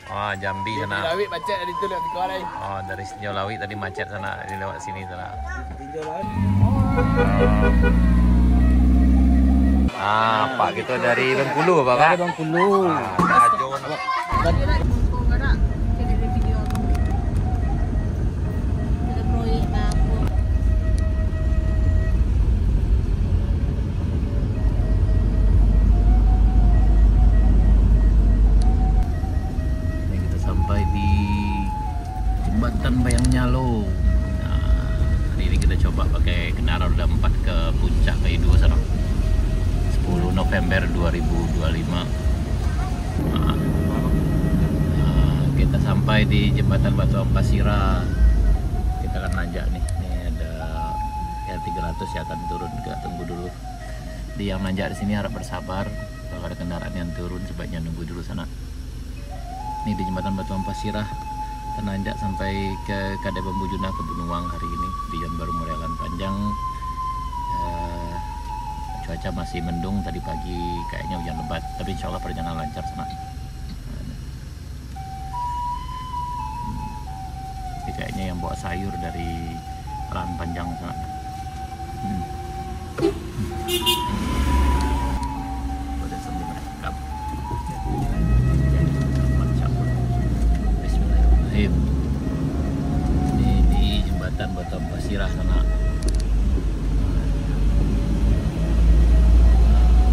Oh, Jambi sana. Lawi macet dari tu lewat Kuala lain. Oh, dari Tinjau Lawi tadi macet sana, ini lewat sini sana. Tinjau lain. Pak gitu dari Bengkulu, Pak. Dari Bengkulu. Rajon. Sampai di Jembatan Bayang Nyalo. Nah, hari ini kita coba pakai kendaraan roda 4 ke puncak Kaidu sana. 10 November 2025. Kita sampai di Jembatan Batu Ampasira. Kita akan nanjak nih. Ini ada ya 300 ya, akan turun. Kita tunggu dulu. Di yang nanjak di sini harap bersabar. Kalau ada kendaraan yang turun sebaiknya nunggu dulu sana. Ini di Jembatan Batu Ampasira, nanjak sampai ke Kadai Bambujuna ke Bunuwang hari ini di Jalan Baru Morelan Panjang. Cuaca masih mendung, tadi pagi kayaknya hujan lebat, tapi insya Allah perjalanan lancar sana. Ini kayaknya yang bawa sayur dari Rahan Panjang sana. Udah sambil merekam. Ini di Jembatan Batu Ampasira sana.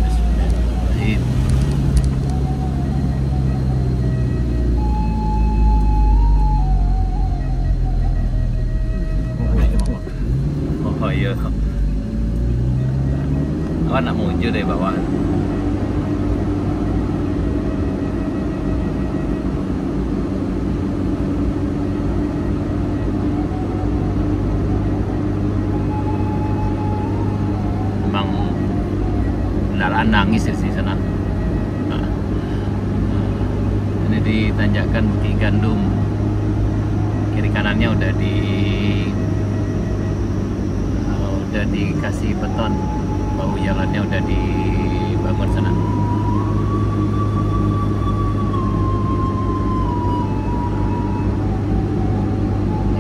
Bismillahirrahmanirrahim. Oh iya. Awak nak muncul dari bawah. Kendaraan nangis di sana. Ini di tanjakan Bukit Gandum. Kiri kanannya udah dikasih beton. Bahu jalannya udah dibangun sana.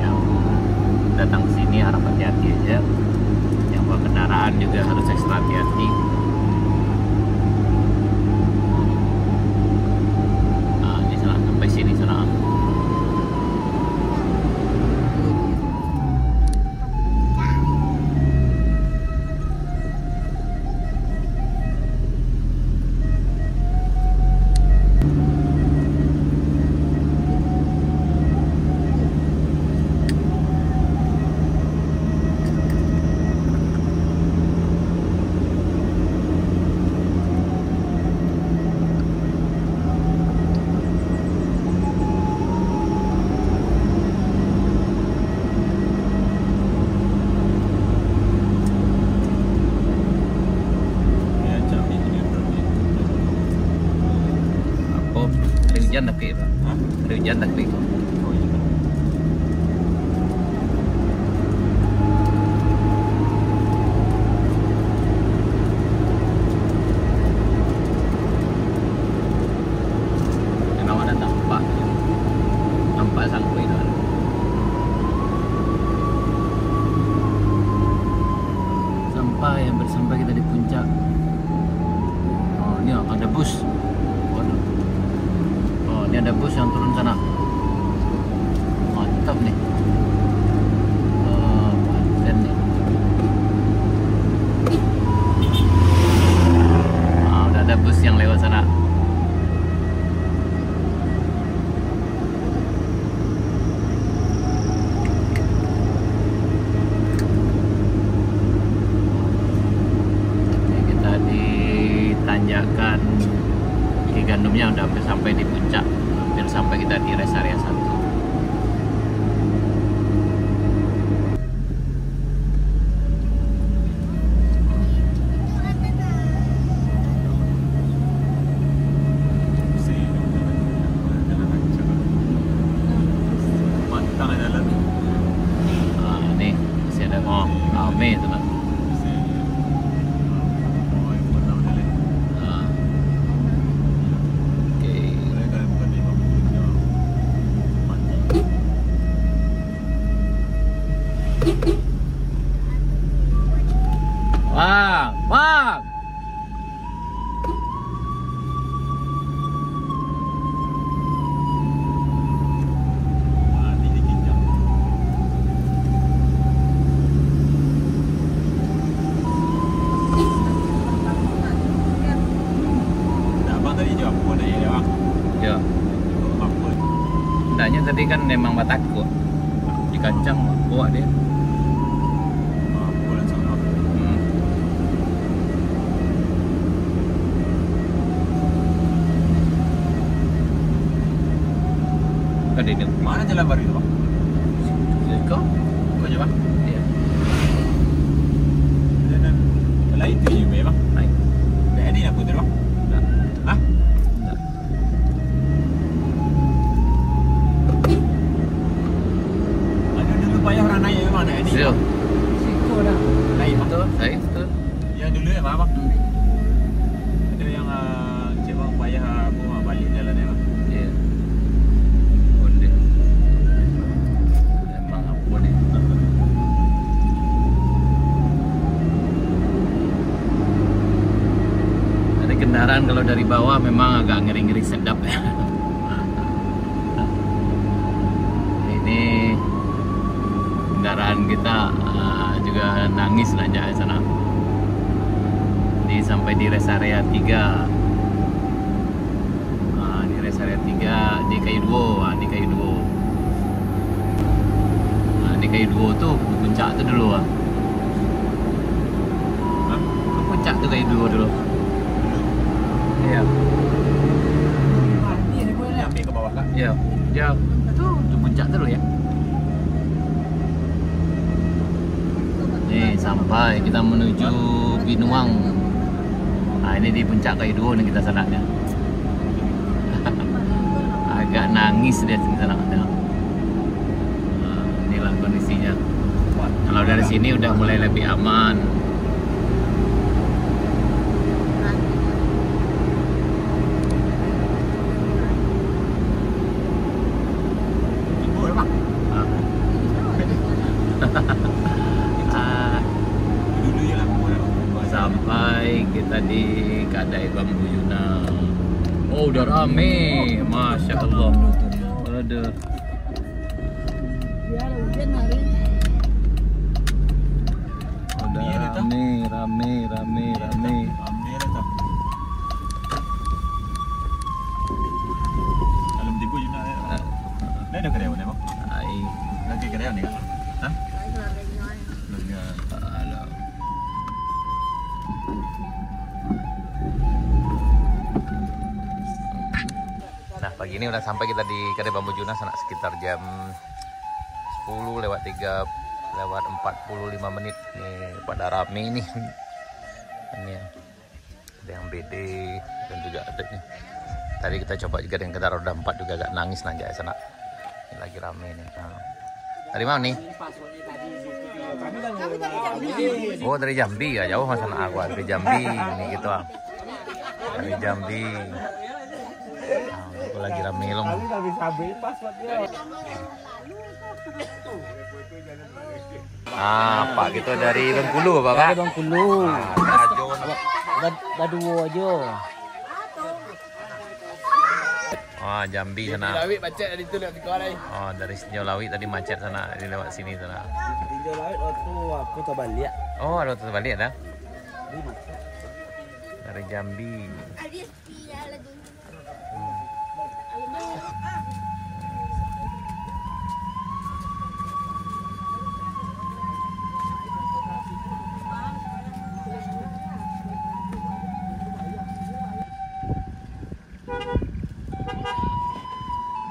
Yang datang sini harap hati-hati aja. Yang bawa kendaraan juga harus ekstra hati-hati. Sini sana. Hujan tapi Pak. Ada hujan tapi. Kenapa ada nampak sangkui itu. Hampir sampai kita di puncak. Oh, ini ada bus. Ini ada bus yang turun sana. Mantap nih. Keren nih. Udah ada bus yang lewat sana. Ini kita di tanjakan Bukit Gandumnya udah hampir sampai di puncak. Sampai kita di rest area 1. Ini masih ada rame itu kan. Ceritanya tadi kan memang takut dikancang bawa dia. Bulan sana. Tadi ini Mana jalan baru itu, Bang? kau? Kau aja, Bang. Iya. Dan lain tu je, Bang. Naik. Tak ada nak putar, Bang. Dah. Hah? Dah. Ada dulu payah orang naik memang nak edit. Siap. Siko dah. Naik, Bang. Betul. Saya betul. Yang dulu ya, Bang. Ada yang cik bang payah apa balik jalan ni, Bang. Iya. Boleh. Memang apa ni? Ada kendaraan kalau dari bawah memang agak ngeri-ngeri sedap ya. Ini kendaraan kita juga nangis nanjak di sana. Sampai di rest area 3. Di rest area 3 di Kayu Duo, di Kayu Duo. Di Kayu Duo tuh di puncak tuh dulu Ke puncak tuh Kayu Duo dulu. Iya. Ni ambil ke bawah kak. Iya. Ya, tuh di puncak dulu ya. Nih sampai kita menuju Binuang. Ini di puncak Kayu Duo nih kita sanaknya. Agak nangis dia di sanaknya. Inilah kondisinya. Kalau dari sini udah mulai lebih aman. Ibu ya, Bang. Dulu je lah. Sampai kita di Kedai Bambu Yuna. Oh, udah rame, masya Allah. Ada. Biar hujan hari. Udah Iya, dah. rame. Ambil dah tak. Dalam tibu je nak. Dah ada kedai mana, Bang? Ai, Lagi kedai ni kan? Hah? Lagi. alah. Nah, pagi ini udah sampai kita di Kedai Bambu Yuna sana sekitar jam 10 lewat 3 lewat 45 menit. Nih pada rame nih. Ini ya. Ada yang BD dan juga ada nih. Tadi kita coba juga dengan kendaraan roda 4 juga agak nangis nanjak sana. Ini lagi rame nih. Nah. Dari mana nih? Oh, dari Jambi ya, jauh mas anak aku dari Jambi ini gitu dari Jambi. Nah, itu lagi rame loh. Pak gitu dari Bengkulu Bapak. Dari Bengkulu. Baduo aja. Oh, Jambi sana. Lawit macet dari tu lewat sekolah ni. Oh, dari Sinjolawi tadi macet sana, di lewat sini sana. Tinjau lawit waktu aku tak balik. Oh, ada tuh balik dah. Dari Jambi.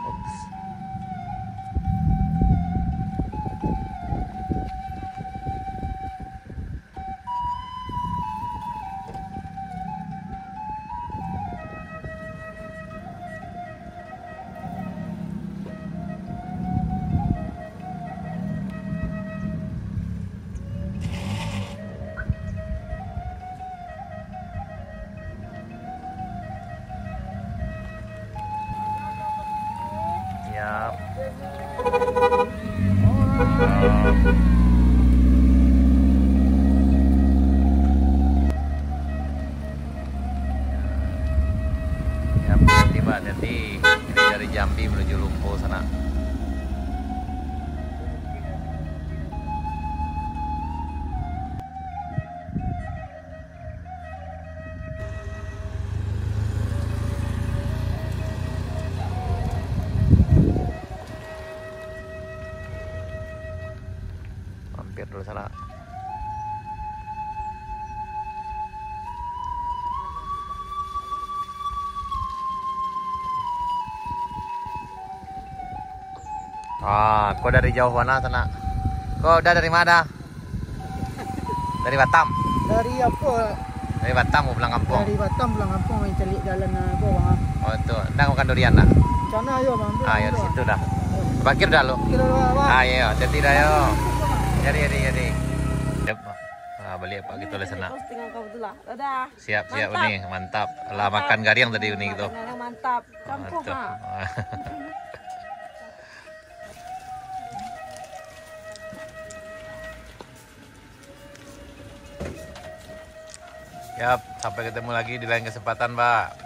Oops. Siap. Ya, hati-hati Pak, hati-hati. Ini dari Jambi menuju Lumpuh sana. dulu sana. Ah, kau dari jauh mana sana? Kau udah dari mana? Dari Batam. Dari apa? Dari Batam mau pulang kampung. Dari Batam pulang kampung main cari jalan apa bang? Oh itu, dah makan durian dah. Sana ayo bang. Ah ya di situ dah. Parkir dah lo. Kira bang. Ah iya, jadi dah yo. Jadi. Yep. Ah, balik apa gitu lah sana. Postingan kau dulu lah. Dadah. Siap Uni, mantap. Lah makan gariang tadi Uni gitu. Makanan yang mantap. Kampung Mantap. ha. Yap, sampai ketemu lagi di lain kesempatan, Pak.